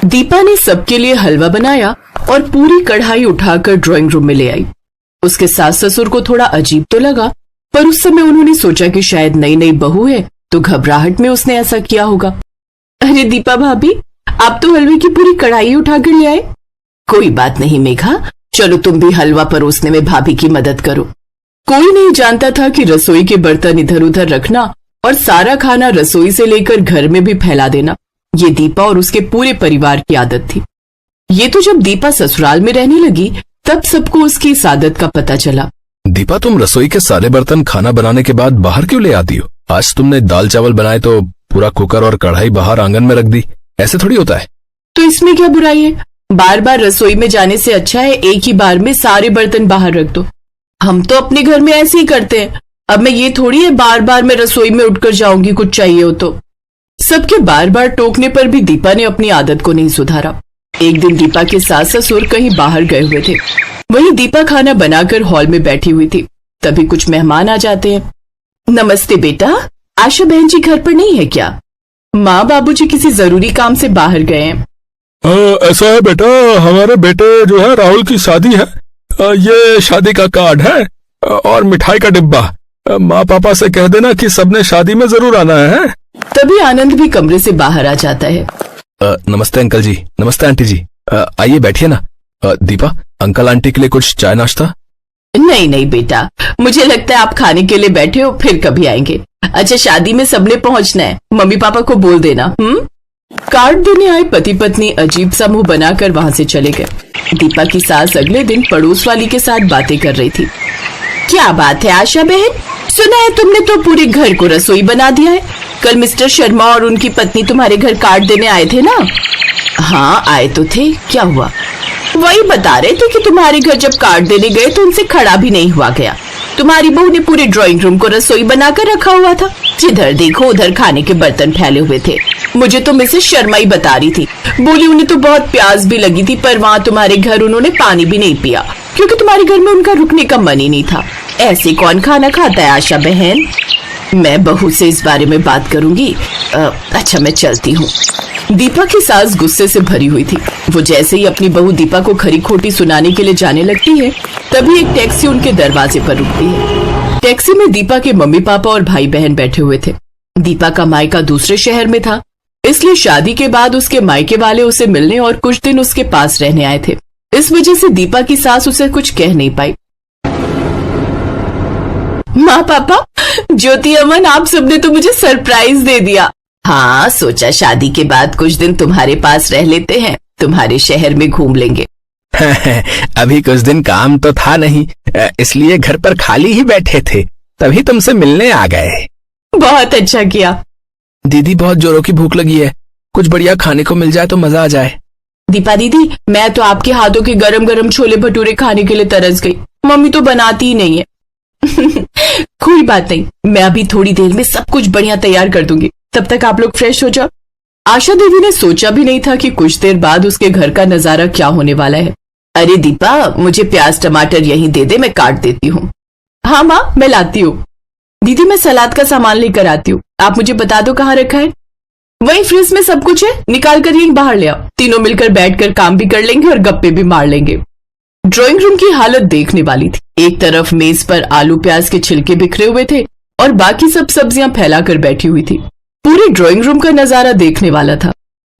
दीपा ने सबके लिए हलवा बनाया और पूरी कढ़ाई उठाकर ड्राइंग रूम में ले आई। उसके सास ससुर को थोड़ा अजीब तो लगा, पर उस समय उन्होंने सोचा कि शायद नई नई बहू है तो घबराहट में उसने ऐसा किया होगा। अरे दीपा भाभी, आप तो हलवे की पूरी कढ़ाई उठाकर ले आए। कोई बात नहीं मेघा, चलो तुम भी हलवा परोसने में भाभी की मदद करो। कोई नहीं जानता था कि रसोई के बर्तन इधर उधर रखना और सारा खाना रसोई से लेकर घर में भी फैला देना, ये दीपा और उसके पूरे परिवार की आदत थी। ये तो जब दीपा ससुराल में रहने लगी तब सबको उसकी इस आदत का पता चला। दीपा, तुम रसोई के सारे बर्तन खाना बनाने के बाद बाहर क्यों ले आती हो? आज तुमने दाल चावल बनाए तो पूरा कुकर और कढ़ाई बाहर आंगन में रख दी, ऐसे थोड़ी होता है। तो इसमें क्या बुराई है? बार बार रसोई में जाने से अच्छा है एक ही बार में सारे बर्तन बाहर रख दो। हम तो अपने घर में ऐसे ही करते हैं। अब मैं ये थोड़ी है बार बार मैं रसोई में उठकर जाऊंगी कुछ चाहिए हो तो। सबके बार बार टोकने पर भी दीपा ने अपनी आदत को नहीं सुधारा। एक दिन दीपा के सास ससुर कहीं बाहर गए हुए थे। वहीं दीपा खाना बनाकर हॉल में बैठी हुई थी। तभी कुछ मेहमान आ जाते हैं। नमस्ते बेटा, आशा बहन जी घर पर नहीं है क्या? माँ बाबूजी किसी जरूरी काम से बाहर गए हैं। ऐसा है बेटा, हमारे बेटे जो है राहुल की शादी है। ये शादी का कार्ड है और मिठाई का डिब्बा। माँ पापा से कह देना कि सबने शादी में जरूर आना है। तभी आनंद भी कमरे से बाहर आ जाता है। नमस्ते अंकल जी। नमस्ते आंटी जी। आइए बैठिए ना। दीपा, अंकल आंटी के लिए कुछ चाय नाश्ता? नहीं नहीं बेटा, मुझे लगता है आप खाने के लिए बैठे हो, फिर कभी आएंगे। अच्छा, शादी में सबने पहुंचना है, मम्मी पापा को बोल देना। कार्ड देने आए पति पत्नी अजीब सा मुंह बनाकर वहां से चले गए। दीपा की सास अगले दिन पड़ोस वाली के साथ बातें कर रही थी। क्या बात है आशा बहन, सुना है तुमने तो पूरे घर को रसोई बना दिया है। कल मिस्टर शर्मा और उनकी पत्नी तुम्हारे घर कार्ड देने आए थे ना? हाँ आए तो थे, क्या हुआ? वही बता रहे थे कि तुम्हारे घर जब कार्ड देने गए तो उनसे खड़ा भी नहीं हुआ गया। तुम्हारी बहू ने पूरे ड्राइंग रूम को रसोई बनाकर रखा हुआ था। जिधर देखो उधर खाने के बर्तन फैले हुए थे। मुझे तो मिसेस शर्मा ही बता रही थी, बोली उन्हें तो बहुत प्यास भी लगी थी, पर वहाँ तुम्हारे घर उन्होंने पानी भी नहीं पिया क्योंकि तुम्हारे घर में उनका रुकने का मन ही नहीं था। ऐसे कौन खाना खाता है आशा बहन? मैं बहू से इस बारे में बात करूंगी। अच्छा मैं चलती हूँ। दीपा की सास गुस्से से भरी हुई थी। वो जैसे ही अपनी बहू दीपा को खरी खोटी सुनाने के लिए जाने लगती है, तभी एक टैक्सी उनके दरवाजे पर रुकती है। टैक्सी में दीपा के मम्मी पापा और भाई बहन बैठे हुए थे। दीपा का मायका दूसरे शहर में था, इसलिए शादी के बाद उसके मायके वाले उसे मिलने और कुछ दिन उसके पास रहने आए थे। इस वजह से दीपा की सास उसे कुछ कह नहीं पाई। माँ पापा, ज्योति अमन, आप सबने तो मुझे सरप्राइज दे दिया। हाँ, सोचा शादी के बाद कुछ दिन तुम्हारे पास रह लेते हैं, तुम्हारे शहर में घूम लेंगे। अभी कुछ दिन काम तो था नहीं, इसलिए घर पर खाली ही बैठे थे, तभी तुमसे मिलने आ गए। बहुत अच्छा किया। दीदी, बहुत जोरों की भूख लगी है, कुछ बढ़िया खाने को मिल जाए तो मजा आ जाए। दीपा दीदी, मैं तो आपके हाथों के गरम गरम छोले भटूरे खाने के लिए तरस गई। मम्मी तो बनाती ही नहीं है। कोई बात नहीं, मैं अभी थोड़ी देर में सब कुछ बढ़िया तैयार कर दूंगी, तब तक आप लोग फ्रेश हो जाओ। आशा देवी ने सोचा भी नहीं था कि कुछ देर बाद उसके घर का नजारा क्या होने वाला है। अरे दीपा, मुझे प्याज टमाटर यहीं दे दे, मैं काट देती हूँ। हाँ माँ, मैं लाती हूँ। दीदी, मैं सलाद का सामान लेकर आती हूँ, आप मुझे बता दो कहाँ रखा है। वही फ्रिज में सब कुछ है, निकाल कर यहीं बाहर ले आओ। तीनों मिलकर बैठकर काम भी कर लेंगे और गप्पे भी मार लेंगे। ड्राइंग रूम की हालत देखने वाली थी। एक तरफ मेज पर आलू प्याज के छिलके बिखरे हुए थे और बाकी सब सब्जियां फैलाकर बैठी हुई थी। पूरे ड्राइंग रूम का नजारा देखने वाला था।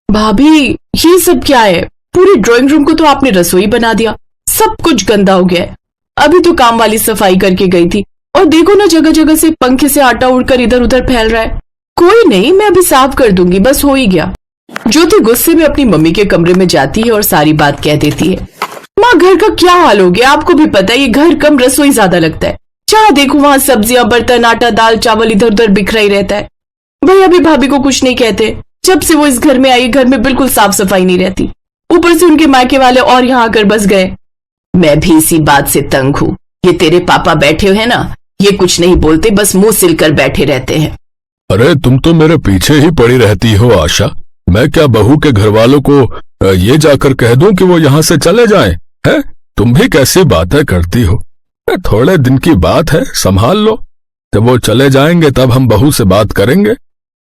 भाभी, ये सब क्या है? पूरे ड्राइंग रूम को तो आपने रसोई बना दिया, सब कुछ गंदा हो गया है। अभी तो काम वाली सफाई करके गई थी और देखो ना, जगह जगह से पंखे से आटा उड़कर इधर उधर फैल रहा है। कोई नहीं, मैं अभी साफ कर दूंगी, बस हो ही गया। ज्योति गुस्से में अपनी मम्मी के कमरे में जाती है और सारी बात कह देती है। माँ, घर का क्या हाल हो गया? आपको भी पता है ये घर कम रसोई ज्यादा लगता है। जहाँ देखो वहां सब्जियां, बर्तन, आटा, दाल, चावल इधर उधर बिखरा ही रहता है। भैया भी भाभी को कुछ नहीं कहते। जब से वो इस घर में आई, घर में बिल्कुल साफ सफाई नहीं रहती। ऊपर से उनके मायके वाले और यहाँ आकर बस गए। मैं भी इसी बात से तंग हूँ। ये तेरे पापा बैठे हुए हैं ना, ये कुछ नहीं बोलते, बस मुंह सिलकर बैठे रहते हैं। अरे तुम तो मेरे पीछे ही पड़ी रहती हो आशा। मैं क्या बहू के घर वालों को ये जाकर कह दूं कि वो यहाँ से चले जाएं? है, तुम भी कैसी बातें करती हो। थोड़े दिन की बात है, संभाल लो। जब वो चले जाएंगे तब हम बहू से बात करेंगे।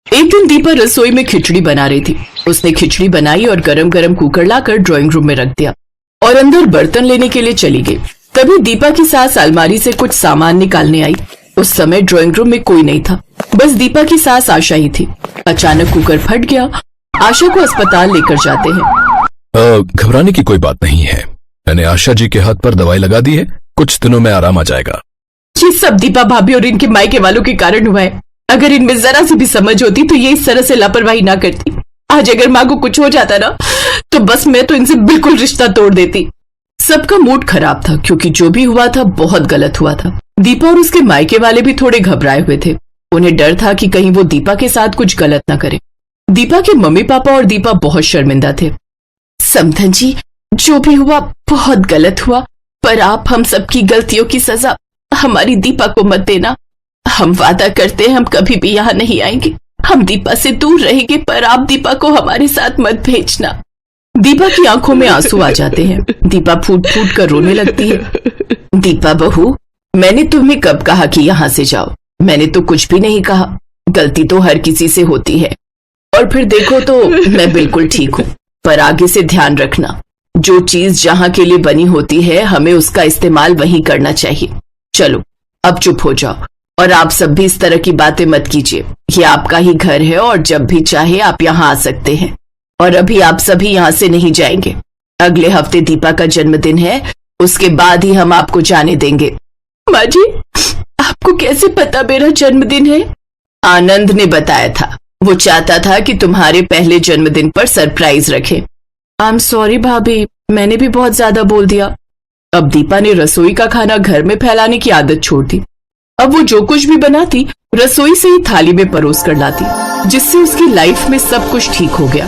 एक दिन दीपा रसोई में खिचड़ी बना रही थी। उसने खिचड़ी बनाई और गरम गरम कुकर लाकर ड्राइंग रूम में रख दिया और अंदर बर्तन लेने के लिए चली गई। तभी दीपा की सास अलमारी से कुछ सामान निकालने आई। उस समय ड्राइंग रूम में कोई नहीं था, बस दीपा की सास आशा ही थी। अचानक कुकर फट गया। आशा को अस्पताल लेकर जाते हैं। घबराने की कोई बात नहीं है, मैंने आशा जी के हाथ पर दवाई लगा दी है, कुछ दिनों में आराम आ जाएगा। ये सब दीपा भाभी और इनके मायके वालों के कारण हुआ है। अगर इनमें जरा सी भी समझ होती तो ये इस तरह से लापरवाही ना करती। आज अगर माँ को कुछ हो जाता ना तो बस मैं तो इनसे बिल्कुल रिश्ता तोड़ देती। सबका मूड खराब था क्योंकि जो भी हुआ था बहुत गलत हुआ था। दीपा और उसके मायके वाले भी थोड़े घबराए हुए थे। उन्हें डर था कि कहीं वो दीपा के साथ कुछ गलत ना करे। दीपा के मम्मी पापा और दीपा बहुत शर्मिंदा थे। समधन जी, जो भी हुआ बहुत गलत हुआ, पर आप हम सबकी गलतियों की सजा हमारी दीपा को मत देना। हम वादा करते हैं हम कभी भी यहाँ नहीं आएंगे। हम दीपा से दूर रहेंगे, पर आप दीपा को हमारे साथ मत भेजना। दीपा की आंखों में आंसू आ जाते हैं। दीपा फूट फूट कर रोने लगती है। दीपा बहू, मैंने तुम्हें कब कहा कि यहाँ से जाओ? मैंने तो कुछ भी नहीं कहा। गलती तो हर किसी से होती है, और फिर देखो तो मैं बिल्कुल ठीक हूँ। पर आगे से ध्यान रखना, जो चीज जहाँ के लिए बनी होती है हमें उसका इस्तेमाल वहीं करना चाहिए। चलो अब चुप हो जाओ, और आप सब भी इस तरह की बातें मत कीजिए। ये आपका ही घर है और जब भी चाहे आप यहाँ आ सकते हैं। और अभी आप सभी यहाँ से नहीं जाएंगे। अगले हफ्ते दीपा का जन्मदिन है, उसके बाद ही हम आपको जाने देंगे। माँ जी, आपको कैसे पता मेरा जन्मदिन है? आनंद ने बताया था। वो चाहता था कि तुम्हारे पहले जन्मदिन पर सरप्राइज रखे। आई एम सॉरी भाभी, मैंने भी बहुत ज्यादा बोल दिया। अब दीपा ने रसोई का खाना घर में फैलाने की आदत छोड़ दी। अब वो जो कुछ भी बनाती रसोई से ही थाली में परोस कर लाती, जिससे उसकी लाइफ में सब कुछ ठीक हो गया।